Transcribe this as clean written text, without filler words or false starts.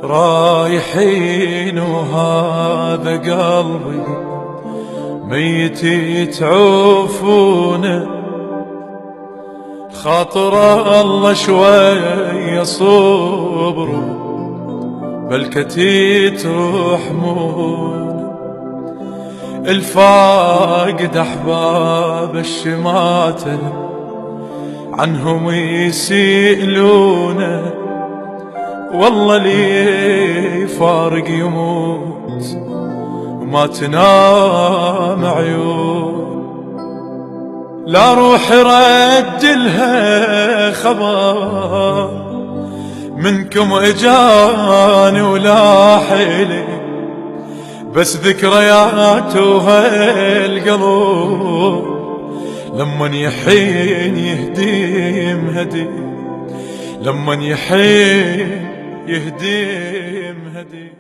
رايحين وهذا قلبي ميت يتعوفونه، خاطر الله شوي صبروا بلكتي ترحمون. الفاقد أحباب الشماتة عنهم يسئلونه، والله لي فارق يموت وما تنام عيون. لا روح رجلها خبر منكم اجاني ولا حيلي، بس ذكرياته هالقلب لمن يحين يهديم هدي، لمن يحين يهديم هدي.